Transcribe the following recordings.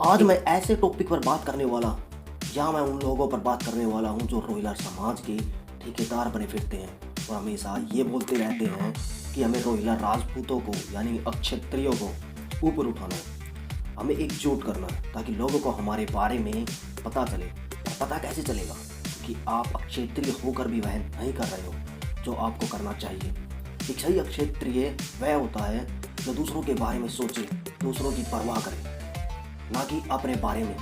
आज मैं ऐसे टॉपिक पर बात करने वाला, या मैं उन लोगों पर बात करने वाला हूँ जो रोहिला समाज के ठेकेदार बने फिरते हैं और हमेशा ये बोलते रहते हैं कि हमें रोहिला राजपूतों को यानी अक्षत्रियों को ऊपर उठाना है, हमें एकजुट करना है ताकि लोगों को हमारे बारे में पता चले। और पता कैसे चलेगा? क्योंकि आप अक्षत्रिय होकर भी वह नहीं कर रहे हो जो आपको करना चाहिए। एक सही अक्षत्रिय वह होता है जो दूसरों के बारे में सोचे, दूसरों की परवाह करे, ना कि अपने बारे में।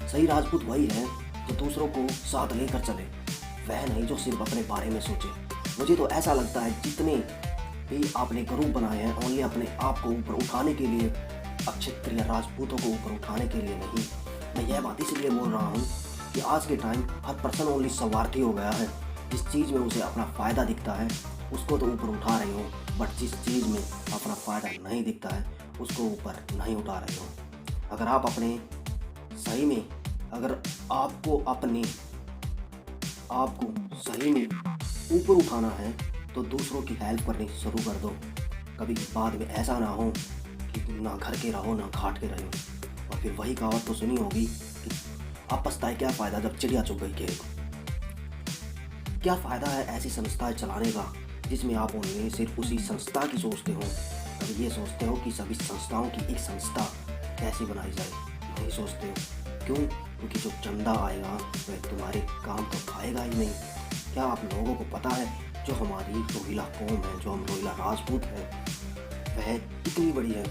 सही राजपूत वही है जो दूसरों को साथ लेकर चले, वह नहीं जो सिर्फ अपने बारे में सोचे। मुझे तो ऐसा लगता है जितने भी आपने ग्रुप बनाए हैं ओनली अपने आप को ऊपर उठाने के लिए, अक्षत्रिय राजपूतों को ऊपर उठाने के लिए नहीं। मैं यह बात इसलिए बोल रहा हूँ कि आज के टाइम हर पर्सन ओनली स्वार्थी हो गया है। जिस चीज़ में उसे अपना फ़ायदा दिखता है उसको तो ऊपर उठा रहे हो, बट जिस चीज़ में अपना फ़ायदा नहीं दिखता है उसको ऊपर नहीं उठा रहे हो। अगर आप अपने सही में अगर आपको अपने आपको सही में ऊपर उठाना है तो दूसरों की हेल्प करनी शुरू कर दो। कभी बाद में ऐसा ना हो कि ना घर के रहो ना घाट के रहो। और फिर वही कहावत तो सुनी होगी कि अब पछताए क्या फ़ायदा जब चिड़िया चुग गई खेत। क्या फ़ायदा है ऐसी संस्थाएं चलाने का जिसमें आप उनमें सिर्फ उसी संस्था की सोचते हो। कभी ये सोचते हो कि सभी संस्थाओं की एक संस्था कैसे बनाई जाए? नहीं सोचते हो। क्यों? क्योंकि जो चंदा आएगा वह तुम्हारे काम तो आएगा ही नहीं। क्या आप लोगों को पता है जो हमारी रोहिला कौम है, जो हम रोहिला राजपूत हैं, वह इतनी बड़ी है।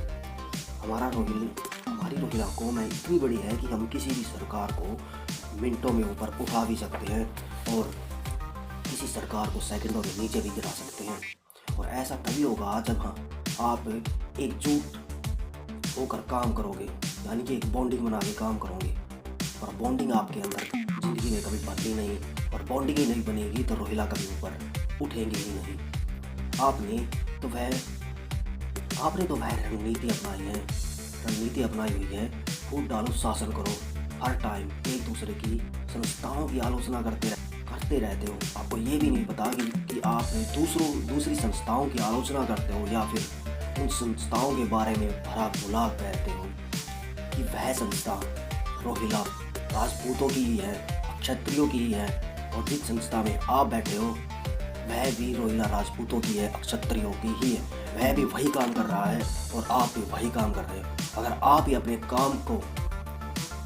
हमारी रोहिला कौम है इतनी बड़ी है कि हम किसी भी सरकार को मिनटों में ऊपर उठा भी सकते हैं और किसी सरकार को सेकंडों में नीचे भी गिरा सकते हैं। और ऐसा तभी होगा जब आप एकजुट होकर काम करोगे, यानी कि एक बॉन्डिंग बना के काम करोगे। और बॉन्डिंग आपके अंदर ज़िंदगी में कभी बनती नहीं, और बॉन्डिंग ही नहीं बनेगी तो रोहिला कभी ऊपर उठेंगे ही नहीं। आपने तो वह रणनीति अपनाई है, रणनीति अपनाई हुई है, फूट डालो शासन करो। हर टाइम एक दूसरे की संस्थाओं की आलोचना करते रहते हो। आपको ये भी नहीं पता कि आप दूसरी संस्थाओं की आलोचना करते हो या फिर उन संस्थाओं के बारे में भला बुरा कहते हो कि वह संस्था रोहिला राजपूतों की ही है, क्षत्रियों की ही है। और जिस संस्था में आप बैठे हो वह भी रोहिला राजपूतों की है, क्षत्रियों की ही है। वह भी वही काम कर रहा है और आप भी वही काम कर रहे हो। अगर आप ही अपने काम को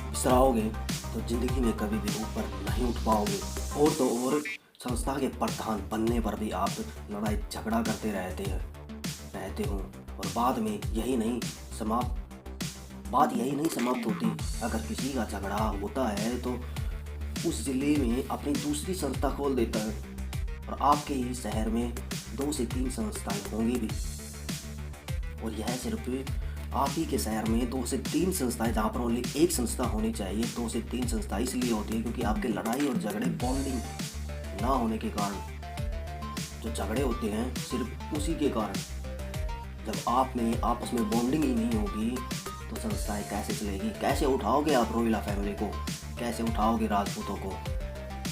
बिसराओगे तो ज़िंदगी में कभी भी ऊपर नहीं उठ पाओगे। और तो और संस्था के प्रधान बनने पर भी आप लड़ाई झगड़ा करते रहते हो और बाद में बात यही नहीं समाप्त होती। अगर किसी का झगड़ा होता है तो उस ज़िले में अपनी दूसरी संस्था खोल देता है और आपके ही शहर में 2 से 3 संस्थाएं होंगी भी। और यह सिर्फ आप ही के शहर में 2 से 3 संस्थाएं, जहाँ पर ओनली एक संस्था होनी चाहिए 2 से 3 संस्था इसलिए होती है क्योंकि आपके लड़ाई और झगड़े बॉन्डिंग ना होने के कारण जो झगड़े होते हैं सिर्फ उसी के कारण। जब आप में आपस में बॉन्डिंग ही नहीं होगी तो संस्थाएं कैसे चलेगी? कैसे उठाओगे आप रोहिला फैमिली को? कैसे उठाओगे राजपूतों को?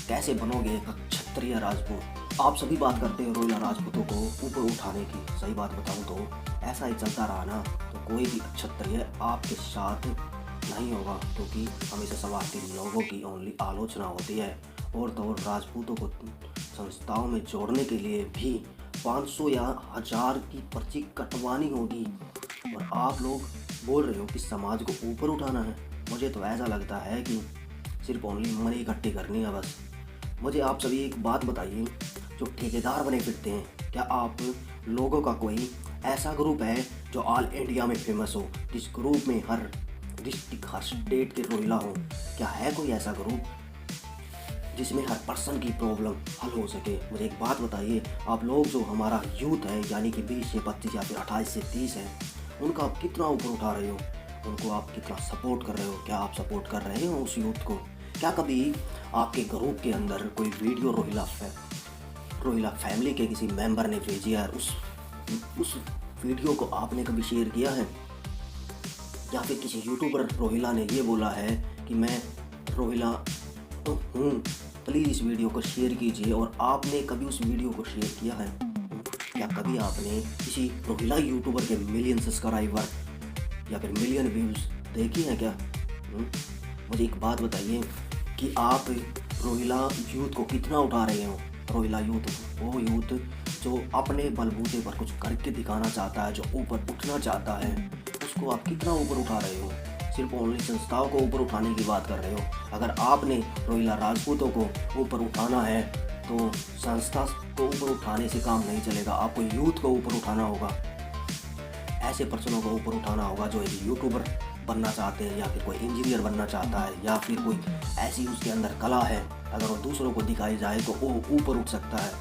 कैसे बनोगे एक क्षत्रिय राजपूत? आप सभी बात करते हो रोहिला राजपूतों को ऊपर उठाने की। सही बात बताऊं तो ऐसा ही चलता रहा ना तो कोई भी क्षत्रिय आपके साथ नहीं होगा, क्योंकि हमेशा स्वार्थी लोगों की ओनली आलोचना होती है। और तो और राजपूतों को संस्थाओं में जोड़ने के लिए भी 500 या 1000 की पर्ची कटवानी होगी। और आप लोग बोल रहे हो कि समाज को ऊपर उठाना है। मुझे तो ऐसा लगता है कि सिर्फ ओनली मनी इकट्ठी करनी है बस। मुझे आप सभी एक बात बताइए, जो ठेकेदार बने फिरते हैं, क्या आप लोगों का कोई ऐसा ग्रुप है जो ऑल इंडिया में फेमस हो, जिस ग्रुप में हर डिस्ट्रिक्ट हर स्टेट के रोहिला हो? क्या है कोई ऐसा ग्रुप जिसमें हर पर्सन की प्रॉब्लम हल हो सके? मुझे एक बात बताइए, आप लोग जो हमारा यूथ है यानी कि 20 से 25 या फिर 28 से 30 है, उनका आप कितना ऊपर उठा रहे हो? उनको आप कितना सपोर्ट कर रहे हो? क्या आप सपोर्ट कर रहे हो उस यूथ को? क्या कभी आपके ग्रुप के अंदर कोई वीडियो रोहिला फैमिली के किसी मेंबर ने भेजी है, उस वीडियो को आपने कभी शेयर किया है? या फिर किसी यूट्यूबर रोहिला ने ये बोला है कि मैं रोहिला तो हूँ, प्लीज़ इस वीडियो को शेयर कीजिए, और आपने कभी उस वीडियो को शेयर किया है? क्या कभी आपने किसी रोहिला यूट्यूबर के मिलियन सब्सक्राइबर या फिर मिलियन व्यूज़ देखी हैं क्या? हूँ। मुझे एक बात बताइए कि आप रोहिला यूथ को कितना उठा रहे हो। रोहिला यूथ वो यूथ जो अपने बलबूते पर कुछ करके दिखाना चाहता है, जो ऊपर उठना चाहता है, उसको आप कितना ऊपर उठा रहे हो। सिर्फ ओनली संस्थाओं को ऊपर उठाने की बात कर रहे हो। अगर आपने रोहिला राजपूतों को ऊपर उठाना है तो संस्था को ऊपर उठाने से काम नहीं चलेगा। आपको यूथ को ऊपर उठाना होगा, ऐसे पर्सनों को ऊपर उठाना होगा जो एक यूट्यूबर बनना चाहते हैं, या फिर कोई इंजीनियर बनना चाहता है, या फिर कोई ऐसी उसके अंदर कला है, अगर वो दूसरों को दिखाई जाए तो वो ऊपर उठ सकता है।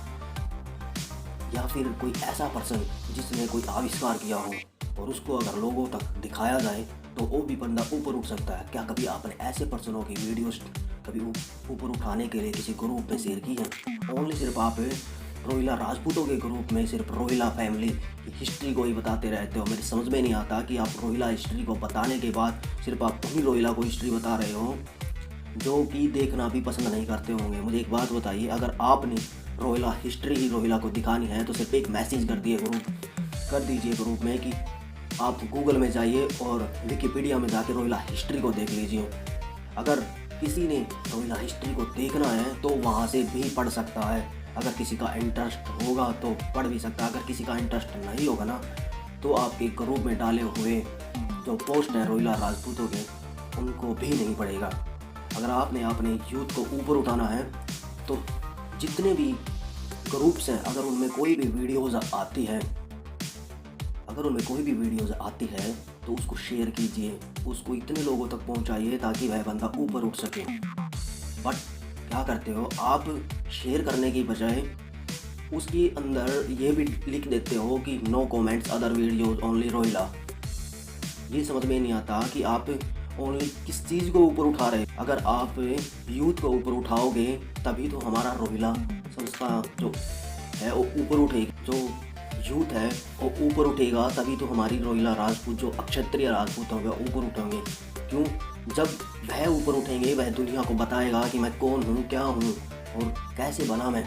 या फिर कोई ऐसा पर्सन जिसने कोई आविष्कार किया हो और उसको अगर लोगों तक दिखाया जाए तो वो भी बंदा ऊपर उठ सकता है। क्या कभी आपने ऐसे पर्सनों की वीडियोस कभी ऊपर उठाने के लिए किसी ग्रुप में शेयर की है? ओनली सिर्फ आप रोहिला राजपूतों के ग्रुप में सिर्फ रोहिला फैमिली हिस्ट्री को ही बताते रहते हो। मेरी समझ में नहीं आता कि आप रोहिला हिस्ट्री को बताने के बाद सिर्फ आप वही रोहिला को हिस्ट्री बता रहे हो जो कि देखना भी पसंद नहीं करते होंगे। मुझे एक बात बताइए, अगर आपने रोहिला हिस्ट्री ही रोहिला को दिखानी है तो सिर्फ एक मैसेज कर दीजिए ग्रुप में कि आप गूगल में जाइए और विकिपीडिया में जाके रोहिला हिस्ट्री को देख लीजिए। अगर किसी ने रोहिला हिस्ट्री को देखना है तो वहाँ से भी पढ़ सकता है। अगर किसी का इंटरेस्ट होगा तो पढ़ भी सकता है। अगर किसी का इंटरेस्ट नहीं होगा ना तो आपके ग्रुप में डाले हुए जो पोस्ट हैं रोहिला राजपूतों के उनको भी नहीं पड़ेगा। अगर आपने अपने यूथ को ऊपर उठाना है तो जितने भी ग्रुप्स हैं, अगर उनमें कोई भी वीडियोज़ आती है तो उसको शेयर कीजिए, उसको इतने लोगों तक पहुंचाइए ताकि वह बंदा ऊपर उठ सके। बट क्या करते हो आप, शेयर करने की बजाय उसके अंदर ये भी लिख देते हो कि no comments other videos only Rohila. ये समझ में नहीं आता कि आप ओनली किस चीज़ को ऊपर उठा रहे। अगर आप यूथ को ऊपर उठाओगे तभी तो हमारा रोहिला संस्था जो है वो ऊपर उठेगी। जो यूथ है वो ऊपर उठेगा तभी तो हमारी रोहिला राजपूत जो क्षत्रिय राजपूत होंगे ऊपर उठेंगे। क्यों? जब वह ऊपर उठेंगे वह दुनिया को बताएगा कि मैं कौन हूँ, क्या हूँ और कैसे बना, मैं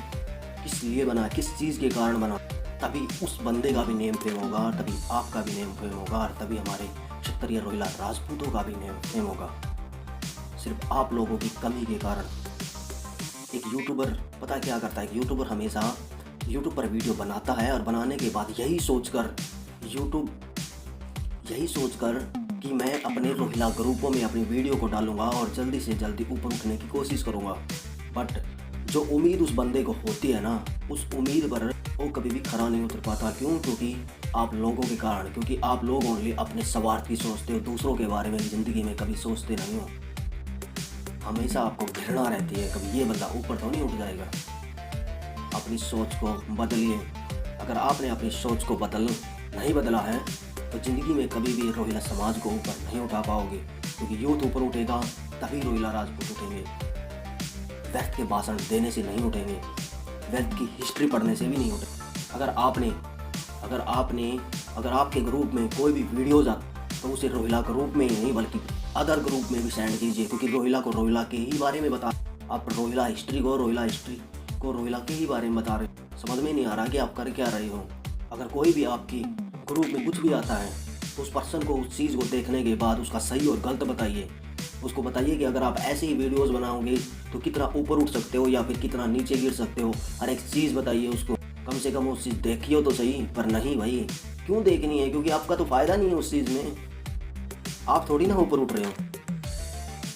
किस लिए बना, किस चीज़ के कारण बना। तभी उस बंदे का भी नेम फेम होगा, तभी आपका भी नेम फेम होगा और तभी हमारे क्षत्रिय रोहिला राजपूतों का भी नेम फेम होगा। सिर्फ आप लोगों की कमी के कारण। एक यूट्यूबर पता क्या करता है कि यूट्यूबर हमेशा यूट्यूब पर वीडियो बनाता है और बनाने के बाद यही सोचकर कि मैं अपने रोहिला ग्रुपों में अपनी वीडियो को डालूंगा और जल्दी से जल्दी ऊपर उठने की कोशिश करूंगा। बट जो उम्मीद उस बंदे को होती है ना, उस उम्मीद पर वो कभी भी खरा नहीं उतर पाता। क्यों? क्योंकि आप लोगों के कारण, क्योंकि आप लोग ओनली अपने स्वार्थ की सोचते हो, दूसरों के बारे में ज़िंदगी में कभी सोचते नहीं हो। हमेशा आपको घृणा रहती है, कभी ये बंदा ऊपर तो नहीं उठ जाएगा। अपनी सोच को बदलिए। अगर आपने अपनी सोच को नहीं बदला है तो ज़िंदगी में कभी भी रोहिला समाज को ऊपर नहीं उठा पाओगे। क्योंकि यूथ ऊपर उठेगा तभी रोहिला राजपूत उठेंगे। व्यर्थ के भाषण देने से नहीं उठेंगे, व्यर्थ की हिस्ट्री पढ़ने से भी नहीं उठेंगे। अगर आपके ग्रुप में कोई भी वीडियोज़ आता तो उसे रोहिला ग्रुप में ही नहीं बल्कि अदर ग्रुप में भी सेंड कीजिए। क्योंकि रोहिला को रोहिला के ही बारे में बता, आप रोहिला हिस्ट्री को रोहिला के ही बारे में बता रहे हो। समझ में नहीं आ रहा कि आप कर क्या रहे हो। अगर कोई भी आपकी ग्रुप में कुछ भी आता है तो उस पर्सन को उस चीज़ को देखने के बाद उसका सही और गलत बताइए। उसको बताइए कि अगर आप ऐसे ही वीडियोस बनाओगे तो कितना ऊपर उठ सकते हो या फिर कितना नीचे गिर सकते हो। हर एक चीज़ बताइए उसको। कम से कम उस चीज़ देखिए तो सही। पर नहीं भाई, क्यों देखनी है? क्योंकि आपका तो फ़ायदा नहीं है उस चीज़ में। आप थोड़ी ना ऊपर उठ रहे हो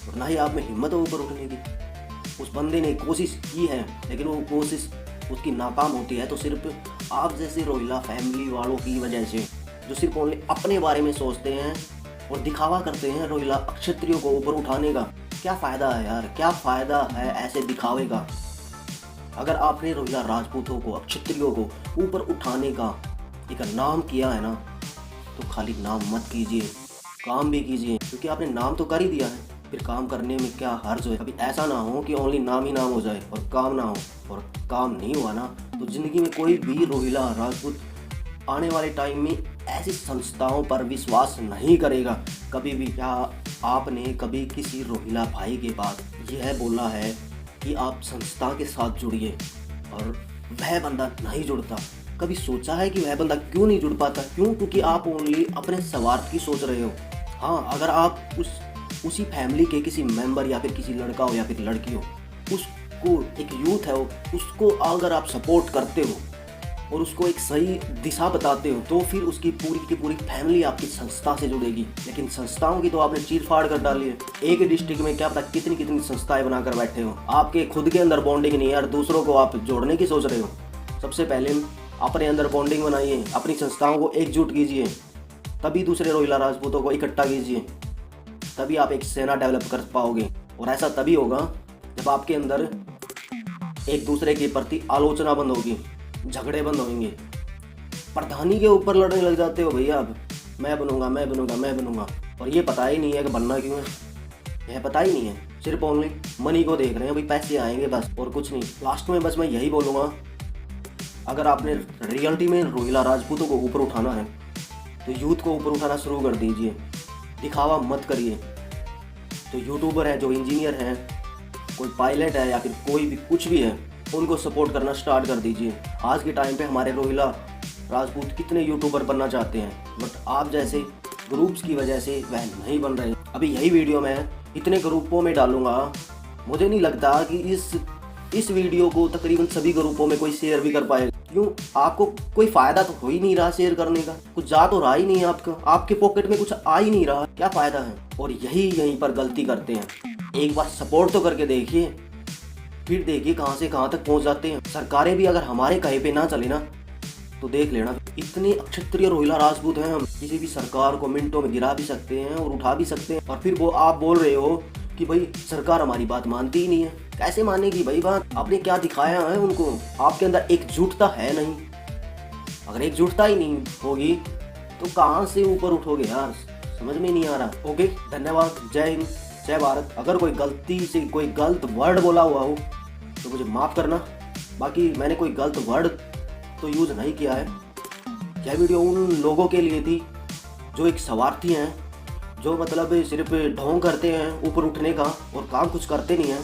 और ना ही आप में हिम्मत है ऊपर उठने की। उस बंदे ने कोशिश की है लेकिन वो कोशिश उसकी नाकाम होती है तो सिर्फ आप जैसे रोहिला फैमिली वालों की वजह से, जो सिर्फ ओनली अपने बारे में सोचते हैं और दिखावा करते हैं रोहिला क्षत्रियों को ऊपर उठाने का। क्या फ़ायदा है यार, क्या फ़ायदा है ऐसे दिखावे का? अगर आपने रोहिला राजपूतों को, क्षत्रियों को ऊपर उठाने का एक नाम किया है ना तो खाली नाम मत कीजिए, काम भी कीजिए। क्योंकि आपने नाम तो कर ही दिया है, फिर काम करने में क्या हर्ज है? कभी ऐसा ना हो कि ओनली नाम ही नाम हो जाए और काम ना हो। और काम नहीं हुआ ना तो ज़िंदगी में कोई भी रोहिला राजपूत आने वाले टाइम में ऐसी संस्थाओं पर विश्वास नहीं करेगा कभी भी। क्या आपने कभी किसी रोहिला भाई के पास यह बोला है कि आप संस्था के साथ जुड़िए और वह बंदा नहीं जुड़ता? कभी सोचा है कि वह बंदा क्यों नहीं जुड़ पाता? क्यों? क्योंकि आप ओनली अपने स्वार्थ की सोच रहे हो। हाँ, अगर आप उस उसी फैमिली के किसी मेंबर या फिर किसी लड़का हो या फिर लड़की हो, उसको एक यूथ है, उसको अगर आप सपोर्ट करते हो और उसको एक सही दिशा बताते हो, तो फिर उसकी पूरी की पूरी फैमिली आपकी संस्था से जुड़ेगी। लेकिन संस्थाओं की तो आपने चीर फाड़ कर डाली है। एक ही डिस्ट्रिक्ट में क्या पता कितनी कितनी संस्थाएं बनाकर बैठे हो। आपके खुद के अंदर बॉन्डिंग नहीं है और दूसरों को आप जोड़ने की सोच रहे हो। सबसे पहले अपने अंदर बॉन्डिंग बनाइए, अपनी संस्थाओं को एकजुट कीजिए, तभी दूसरे रोहिला राजपूतों को इकट्ठा कीजिए, तभी आप एक सेना डेवलप कर पाओगे। और ऐसा तभी होगा जब आपके अंदर एक दूसरे के प्रति आलोचना बंद होगी, झगड़े बंद होंगे। प्रधानी के ऊपर लड़ने लग जाते हो भैया, अब मैं बनूंगा मैं बनूंगा मैं बनूंगा, और ये पता ही नहीं है कि बनना क्यों है, यह पता ही नहीं है। सिर्फ ओनली मनी को देख रहे हैं, भाई पैसे आएंगे बस, और कुछ नहीं। लास्ट में बस मैं यही बोलूँगा, अगर आपने रियलिटी में रोहिला राजपूतों को ऊपर उठाना है तो यूथ को ऊपर उठाना शुरू कर दीजिए, दिखावा मत करिए। तो यूट्यूबर है, जो इंजीनियर हैं, कोई पायलट है या फिर कोई भी कुछ भी है, उनको सपोर्ट करना स्टार्ट कर दीजिए। आज के टाइम पे हमारे रोहिला राजपूत कितने यूट्यूबर बनना चाहते हैं, बट आप जैसे ग्रुप्स की वजह से वह नहीं बन रहे। अभी यही वीडियो मैं इतने ग्रुपों में डालूंगा, मुझे नहीं लगता कि इस वीडियो को तकरीबन सभी ग्रुपों में कोई शेयर भी कर पाएगा। क्यों? आपको कोई फ़ायदा तो हो ही नहीं रहा शेयर करने का, कुछ जा तो रहा ही नहीं है आपका, आपके पॉकेट में कुछ आ ही नहीं रहा, क्या फ़ायदा है? और यहीं पर गलती करते हैं। एक बार सपोर्ट तो करके देखिए, फिर देखिए कहाँ से कहाँ तक पहुँच जाते हैं। सरकारें भी अगर हमारे कहे पे ना चले ना, तो देख लेना, इतने क्षत्रिय रोहिला राजपूत हैं हम, किसी भी सरकार को मिनटों में गिरा भी सकते हैं और उठा भी सकते हैं। और फिर वो आप बोल रहे हो कि भाई सरकार हमारी बात मानती ही नहीं है। कैसे मानेगी भाई बात? आपने क्या दिखाया है उनको? आपके अंदर एकजुटता है नहीं। अगर एकजुटता ही नहीं होगी तो कहाँ से ऊपर उठोगे यार, समझ में नहीं आ रहा। ओके, धन्यवाद, जय हिंद, जय भारत। अगर कोई गलती से कोई गलत वर्ड बोला हुआ हो तो मुझे माफ़ करना, बाकी मैंने कोई गलत वर्ड तो यूज़ नहीं किया है। यह वीडियो उन लोगों के लिए थी जो एक स्वार्थी हैं, जो मतलब सिर्फ ढोंग करते हैं ऊपर उठने का और काम कुछ करते नहीं हैं।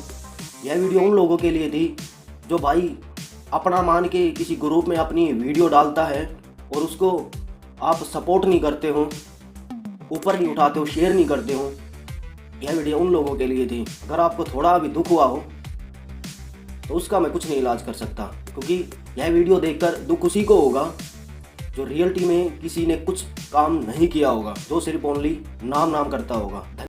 यह वीडियो उन लोगों के लिए थी जो भाई अपना मान के किसी ग्रुप में अपनी वीडियो डालता है और उसको आप सपोर्ट नहीं करते हो, ऊपर नहीं उठाते हो, शेयर नहीं करते हो। यह वीडियो उन लोगों के लिए थी। अगर आपको थोड़ा भी दुख हुआ हो तो उसका मैं कुछ नहीं इलाज कर सकता, क्योंकि यह वीडियो देखकर दुख उसी को होगा जो रियलिटी में किसी ने कुछ काम नहीं किया होगा, जो सिर्फ ओनली नाम करता होगा।